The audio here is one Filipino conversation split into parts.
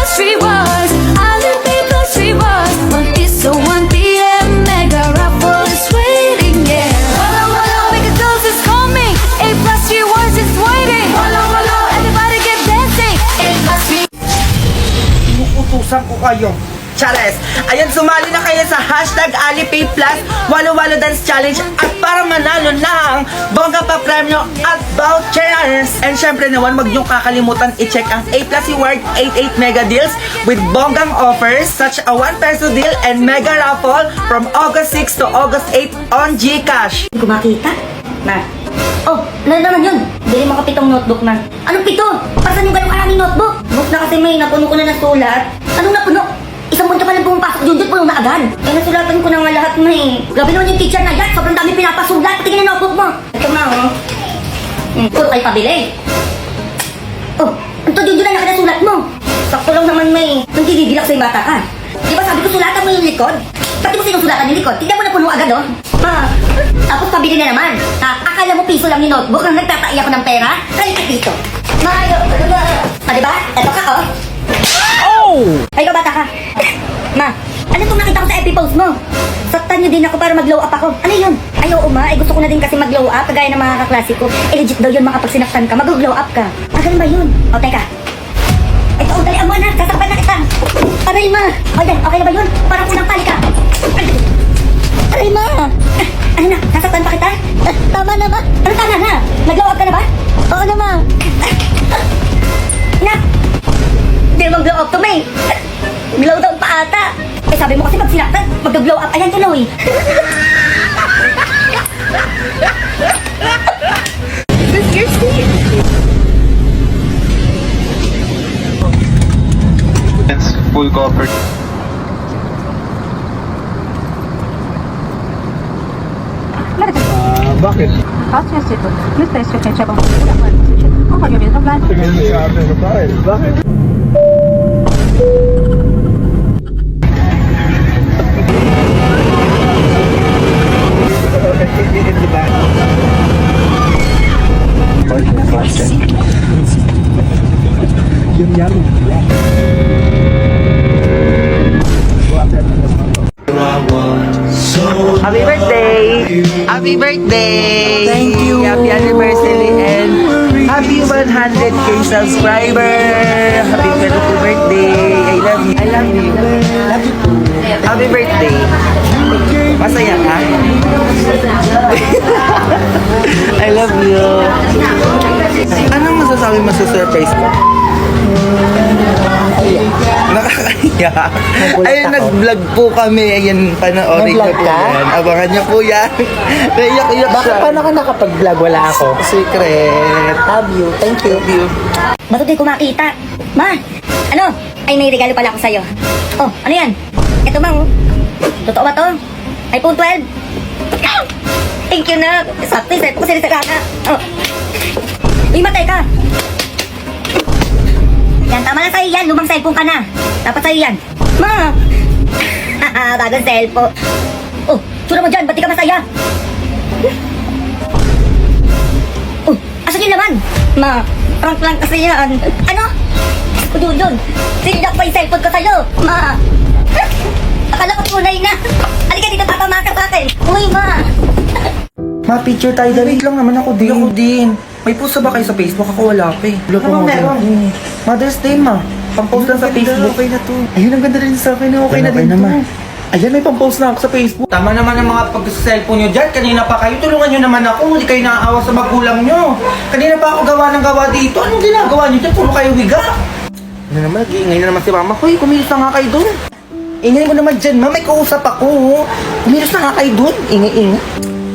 Plus rewards, Alipay Plus rewards. Mag-isa 1 p.m. Mega raffle is waiting, yeah. Wala wala, Mega Deals is coming. A Plus rewards is waiting. Wala wala, everybody get dancing. A Plus Inuutusan ko kayo. Chares! Ayan, sumali na kayo sa hashtag Alipay Plus Walo-Walo Dance Challenge at para manalo ng bongga pa premyo at vouchers! And syempre naman, wag niyong kakalimutan i-check ang A Plus Reward 88 Mega Deals with bonggang offers such a 1 peso deal and mega raffle from August 6 to August 8 on GCash. Hindi ko makita. Ma. Oh, ano naman yun? Bili mo ka 7 notebook, ma. Anong 7? Pasan yung ganong karaming notebook? Book na kasi may napuno ko na ng sulat. Anong napuno? Isang buwan ka pa lang pumapasok, Junjun, puno na agad. Eh, nasulatan ko na nga lahat, ma eh. Grabe naman yung teacher na yan. Sobrang dami pinapasulat. Tingin na notebook mo. Ito, ma, oh. Puro kayo pabili. Oh, ito, Junjun, na nakanasulat mo. Sakto lang naman, may nanggigigilak sa'yo bata ka. Di ba sabi ko sulatan mo yung likod? Ba't di mo sinusulatan yung likod? Tignan mo na puno agad, oh. Ma, tapos pabili na naman. Akala mo piso lang yung notebook nang nagtatai ako ng pera? Try ka dito. Ma, ayaw, diba? Eto ka, oh. Oh! Ay, ikaw bata ka. Ma, ano itong nakita ko sa FB post mo? Saktan niyo din ako para mag-glow up ako. Ano yun? Ay, oo, ma. Gusto ko na din kasi mag-glow up, kagaya ng mga kaklase ko. Legit daw yun, makapag sinaktan ka, mag-glow up ka. Ganun ba yun? O, teka. Ito, dalian mo na. Sasakpan na kita. Aray, ma. O, yan. Okay na ba yun? Parang unang pali ka. Aray, ma. Ano na? Sasaktan pa kita? Tama na, ma. Ano tama na? Nag-glow up ka na ba? Oo na, ma. Na. Hindi naman glow up to, May. Glow down pa ata. Eh, sabi mo kasi pag sinaktan, mag-glow up. Ayan, tuloy. It's full covered. Bakit? Здравствуйте, место есть очень чабом. Ну, пойдем, я добавлю. Bakit? Happy birthday! Happy birthday! Thank you. Happy anniversary and happy 100k subscriber! Happy 22 birthday! I love you! I love you! Love you too! Happy birthday! Masaya ka? I love you! Anong masasabi mo sa surprise ko? Nakakaya. Ayun, nag-vlog po kami. Ayan, panoorin niyo Nag-vlog po ka? yan. Abangan niyo po yan. Naiyak-iyak Bakit siya. paano ka nakapag-vlog? Wala ako. Secret. Love you. Thank you. Love you. Ba't di ko makita? Ma, ano? Ay, may regalo pala ako sa'yo. Oh, ano yan? Ito bang, totoo ba to? iPhone 12? Thank you na. Sakto yung cellphone ko sinisagana. Oh. Uy, matay ka. Yan, tama na sa'yo yan. Lumang cellphone ka na. Dapat sa'yo yan. Ma! Bagong cellphone. Oh, tsura mo dyan. Ba't di ka masaya? Oh, asan yung laman? Ma, prank lang kasi yan. Ano? Ududod. Sinilak pa yung cellphone ko sa'yo. Ma! Akala ko tunay na. Halika dito, tatama ka sa akin. Uy, ma! Ma, picture tayo. Wait lang naman ako din. Ako din. May post ba kayo sa Facebook? Ako wala pa eh. Wala pa meron? Mother's Day, ma. Pang-post lang sa Facebook. Okay na to. Ayun, ang ganda rin sa akin. Okay na din to. Ayan, may pang-post na ako sa Facebook. Tama naman ang mga pag-cellphone nyo dyan. Kanina pa kayo. Tulungan nyo naman ako. Hindi kayo naaawa sa magulang nyo. Kanina pa ako gawa ng gawa dito. Anong ginagawa nyo dyan? Puro kayo higa. Ano naman, nag-iingay na naman si mama. Hoy, kumilos na nga kayo dun. Ingay mo naman dyan, ma. May kausap ako. Kumilos na nga kayo dun. Ingay-ingay.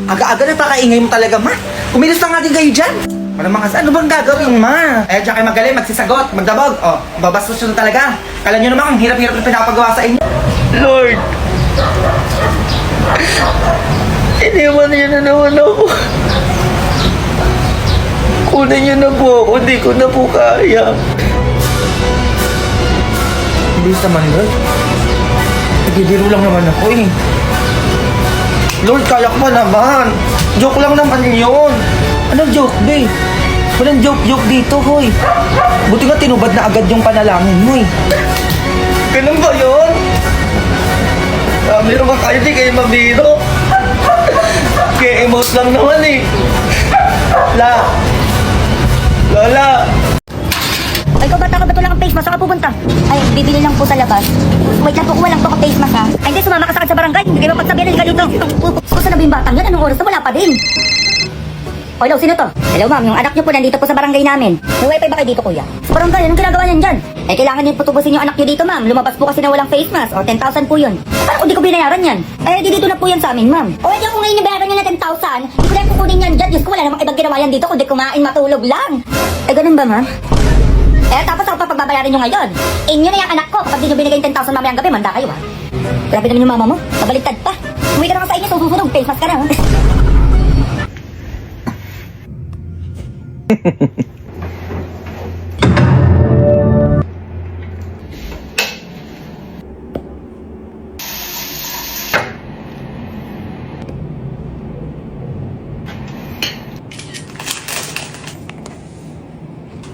Aga-aga na pakaingay mo talaga, ma. Kumilos na nga din kayo dyan. Ano bang gagawin, ma? Eh, diyan kayo magaling, magsisagot, magdabog. Oh, babastos yun talaga. Kala nyo naman, ang hirap-hirap na pinapagawa sa inyo. Lord! Iniwan niyo na naman ako. Kunin niyo na po ako, hindi ko na po kaya. Bilis naman, Lord. Nagbibiro lang naman ako eh. Lord, kaya ko pa naman. Joke lang naman yun. Anong joke, babe? Walang joke-joke dito, hoy. Buti nga tinubad na agad yung panalangin mo eh. Ganun ba yun? Sabi naman kayo, di kayo mabiro. Kaya emote lang naman eh. Lola! Ay, ikaw bata ka ba ito lang ang face mask? Saan ka pupunta? Ay, bibili lang po sa labas. Wait lang po, kuha lang po ang face mask ha. Ay, hindi, sumama ka sa akin sa barangay. Hindi kayo mapagsabihan, hindi ka dito. Kusa na ba yung batang yan? Anong oras na? Wala pa din. O, hello, sino to? Hello, ma'am. Yung anak niyo po nandito po sa barangay namin. May wifi ba kayo dito, kuya? Sa barangay, anong ginagawa niyan dyan? Eh, kailangan niyo putubusin yung anak niyo dito, ma'am. Lumabas po kasi na walang face mask. O, 10,000 po yun. Parang hindi ko binayaran yan. Eh, di dito na po yan sa amin, ma'am. O, hindi ako ngayon nabayaran niya na 10,000. Hindi ko na kukunin yan dyan. Diyos ko, wala namang ibang ginawa yan dito kundi kumain, matulog lang. Eh, ganun ba, ma'am? Eh, tapos ako pa pagbabayarin nyo ngayon. Inyo na yung anak ko. Kapag di nyo binigay yung 10,000 mamayang gabi, manda kayo, ha? Grabe naman yung mama mo. Mabaliktad pa. Umuwi ka naman sa inyo, sususunog. Face mask ka na, ha?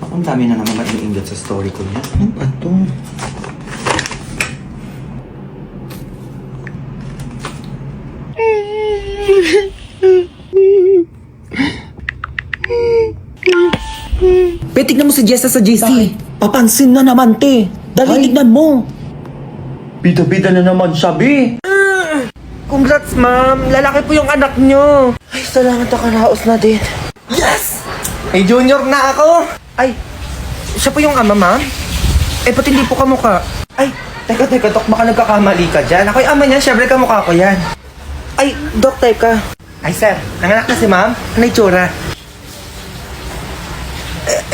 Ang dami na naman maiingat sa story ko niya. Ano ba ito? Pe, tignan mo si Jessa sa JC. Papansin na naman, te. Dali, tignan mo. Bida-bida na naman siya, be. Congrats, ma'am. Lalaki po yung anak nyo. Ay, salamat ako naos na din. Yes! May junior na ako. Ay, siya po yung ama, ma'am? Eh, ba't hindi po kamukha? Ay, teka, Dok, baka nagkakamali ka dyan. Ako yung ama niya, syempre kamukha ko yan. Ay, Dok, teka. Ay, sir, nanganak na si ma'am? Ano itsura?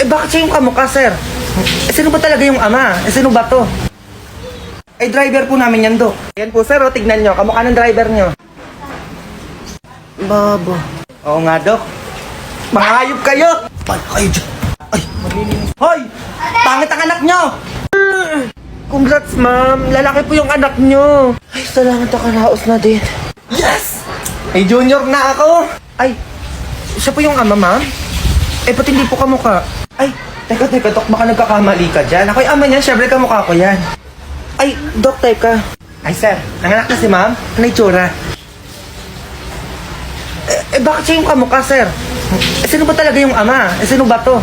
Bakit siya yung kamukha, sir? Sino ba talaga yung ama? Sino ba to? Ay, driver po namin yan, Dok. Yan po, sir, tignan nyo. Kamukha ng driver nyo. Babo. Oo nga, Dok. Mahayop kayo! Paano kayo dyan? Ay, malilinis. Hoy! Pangit ang anak nyo! Congrats, ma'am. Lalaki po yung anak nyo. Ay, salamat ako naos na din. Yes! May junior na ako. Ay, siya po yung ama, ma'am? Eh, ba't hindi po kamukha? Ay, teka, Dok, baka nagkakamali ka dyan. Ako yung ama niya, syempre kamukha ko yan. Ay, Dok, teka. Ay, sir, nanganak na si ma'am? Ano itsura? Bakit siya yung kamukha, sir? Sino ba talaga yung ama? Sino ba to?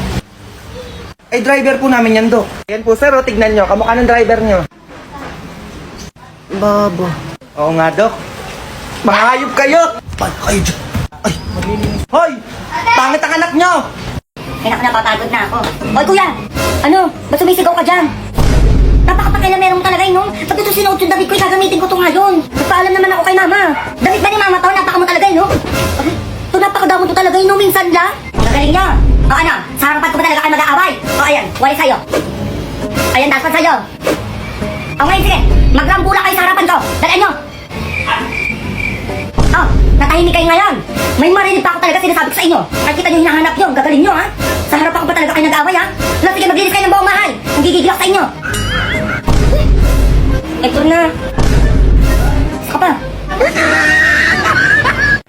Ay, driver po namin yan, Dok. Yan po, sir, tignan nyo. Kamukha ng driver nyo. Babo. Oo nga, Dok. Mahayop kayo! Paano kayo dyan? Ay, malilinis. Hoy! Pangit ang anak nyo! Kaya ako napapagod na ako. Oy, kuya! Ano? Ba't sumisigaw ka dyan? Napakapakialamero mo talaga yun, no? Pag ito sinuot yung damit ko, gagamitin ko ito ngayon. Nagpaalam naman ako kay mama. Damit ba ni mama to? Napaka mo talaga yun, no? Ito napakadamo to talaga yun, no? Minsan lang. Gagaling niyo. O ano? Sa harapan ko ba talaga kayo mag-aaway? O ayan, wali sa'yo. Ayan, dapat sa'yo. O ngayon, sige. Magrambula kayo sa harapan ko. Dalaan nyo. Oh, natahimik kayo ngayon. May marinig pa ako talaga sinasabi ko sa inyo. Kahit kita nyo hinahanap yun, gagaling nyo, ha? Sa harapan ko ba talaga kayo nag-aaway, ha? Wala, sige, maglinis kayo ng buong bahay. Nagigigil ako sa inyo. Ito na. Saka pa.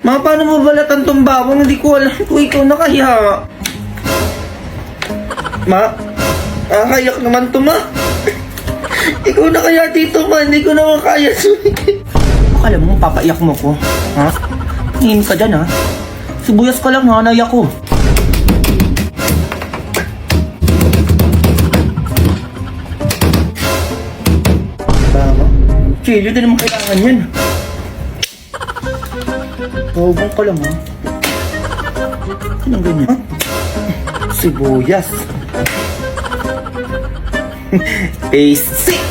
Ma, paano mo balatan tong bawang? Hindi ko alam kung ikaw na kaya. Ma, kayak naman to, ma. Ikaw na kaya dito, ma. Hindi ko naman kaya. Akala mo, papaiyak mo ko. Ha? Hingin ka dyan, ha? Sibuyas ka lang, ha? Naiyak ko. Tama. Chilyo, din naman kailangan yan. Tawag ka lang, ha? Anong ganyan? Ha? Sibuyas. Basic.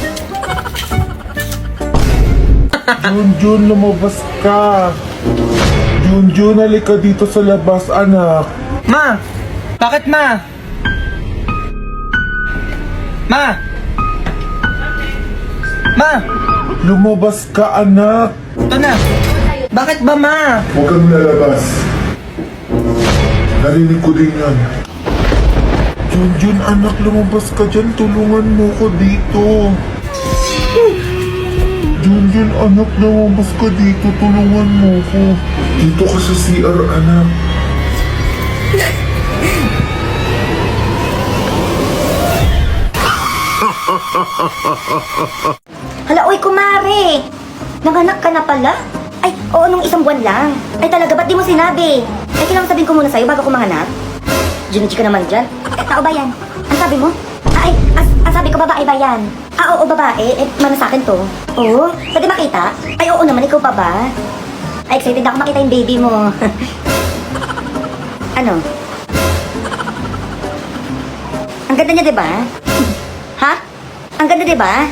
Junjun, lumabas ka. Junjun, halika dito sa labas, anak. Ma! Bakit, ma? Ma! Ma! Lumabas ka, anak. Ito na. Bakit ba, ma? Huwag kang lalabas. Narinig ko din yan. Junjun, anak, lumabas ka dyan. Tulungan mo ko dito. Junjun, anak, lumabas ka dito. Tulungan mo ko. Dito ka sa CR, anak. Hala, uy, kumare! Nanganak ka na pala? Ay, oo, nung isang buwan lang. Ay, talaga, ba't di mo sinabi? Ay, kailangan sabihin ko muna sa'yo bago ko manganak. Ginigi ka naman dyan. Tao ba yan? Ang sabi mo? Ay, ang sabi ko, babae ba yan? Oo, babae. Mana sa akin to. Oo, pwede makita? Ay, oo naman, ikaw pa ba? Ay, excited ako makita yung baby mo. Ano? Ang ganda niya, di ba? Ha? Ang ganda, di ba?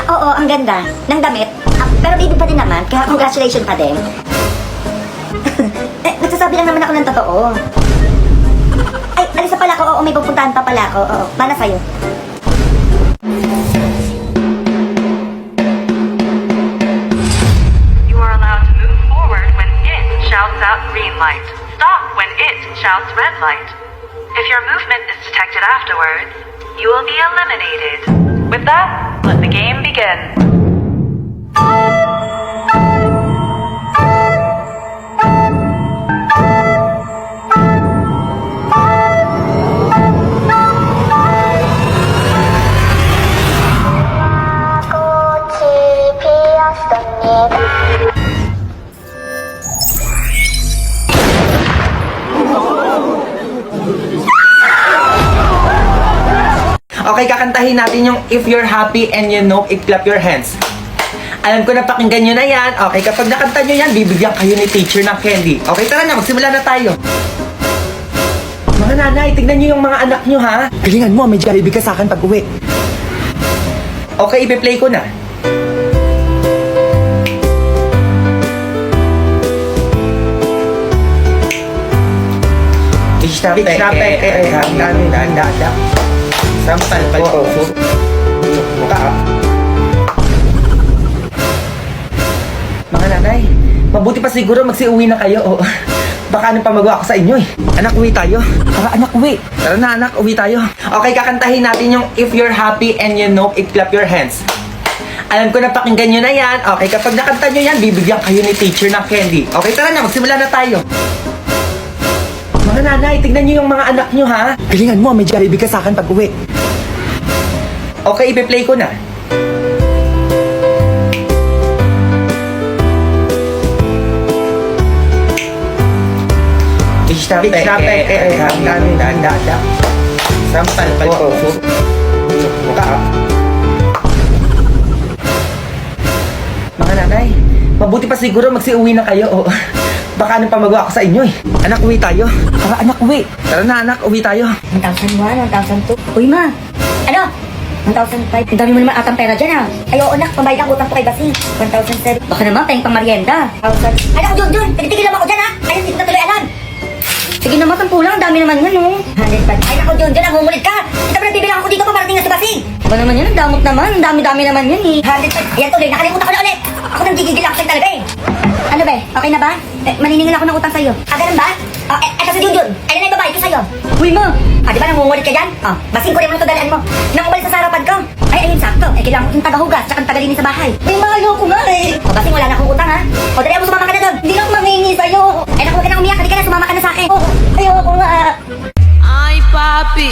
Oo, ang ganda. Ng damit. Pero baby pa din naman, kaya congratulations pa din. Nagsasabi lang naman ako ng totoo. Ay, alisa pala ako. Oo, may pupuntahan pa pala ako. Oo, para sa'yo. You are allowed to move forward when it shouts out green light. Stop when it shouts red light. If your movement is detected afterwards, you will be eliminated. With that, let the game begin. Okay, kakantahin natin yung If You're Happy and You Know It, Clap Your Hands. Alam ko na pakinggan nyo na yan. Okay, kapag nakanta nyo yan, bibigyan kayo ni teacher ng candy. Okay, tara na, magsimula na tayo. Mga nanay, tignan nyo yung mga anak nyo, ha? Galingan mo, may Jollibee ka sa akin pag uwi. Okay, ipi-play ko na. Sampal po. Mga nanay, mabuti pa siguro magsiuwi na kayo. O, baka anong pamagawa ko sa inyo eh. Anak, uwi tayo. Tara anak, uwi. Tara na anak, uwi tayo. Okay, kakantahin natin yung If You're Happy and You Know It, Clap Your Hands. Alam ko na pakinggan nyo na yan. Okay, kapag nakanta nyo yan, bibigyan kayo ni teacher ng candy. Okay, tara na, magsimula na tayo. Mga nanay, tignan nyo yung mga anak nyo, ha? Galingan mo, may Jollibee ka sa akin pag uwi. Okay, ipi-play ko na. Sampal po. Mga nanay, mabuti pa siguro magsiuwi na kayo. O, baka anong pamagawa ko sa inyo eh. Anak, uwi tayo. Tara anak, uwi. Tara na anak, uwi tayo. 1,001, 1,002. Uy, ma! Ano? 1,005. Ang dami mo naman atang pera dyan, Ay, oo, nak. Pambayad ang utang ko kay Basing. 1,007. Baka naman, payang pang merienda. 1,000. Ay, ako, Jun! Tinitigil naman ako dyan, Ay, hindi ko na tuloy alam. Sige naman, 10 lang. Ang dami naman yan, 105. Ay, ako, Jun! Nangungulit ka! Ito pa nagbibilang ako dito pa parating na si Basing. Ba naman yan? Ang damot naman. Ang dami-dami naman yan, 105. Yan tuloy. Nakalimutan ko na ulit. Ako nang gigigil ako sa'yo talaga, Ano, be? Okay na ba? Maniningil ako ng utang sa'yo. Ganun ba? Eto si Junjun. Ayun na yung babae ko sa'yo. Uy mo! Di ba nangungulit ka dyan? Basing ko rin mo ito dalaan mo. Nangungulit sa sarapan ko. Ay, ayun, sakto. Kailangan ko yung tagahugas tsaka yung tagalinis sa bahay. Ay, mahalo ko nga, Basing, wala na akong utang, ha? Dali mo, sumama ka na doon. Hindi na ako mangingi sa'yo. Ay, naku, huwag ka na umiyak. Halika na, sumama ka na sa akin. Ayoko nga. Ay, papi.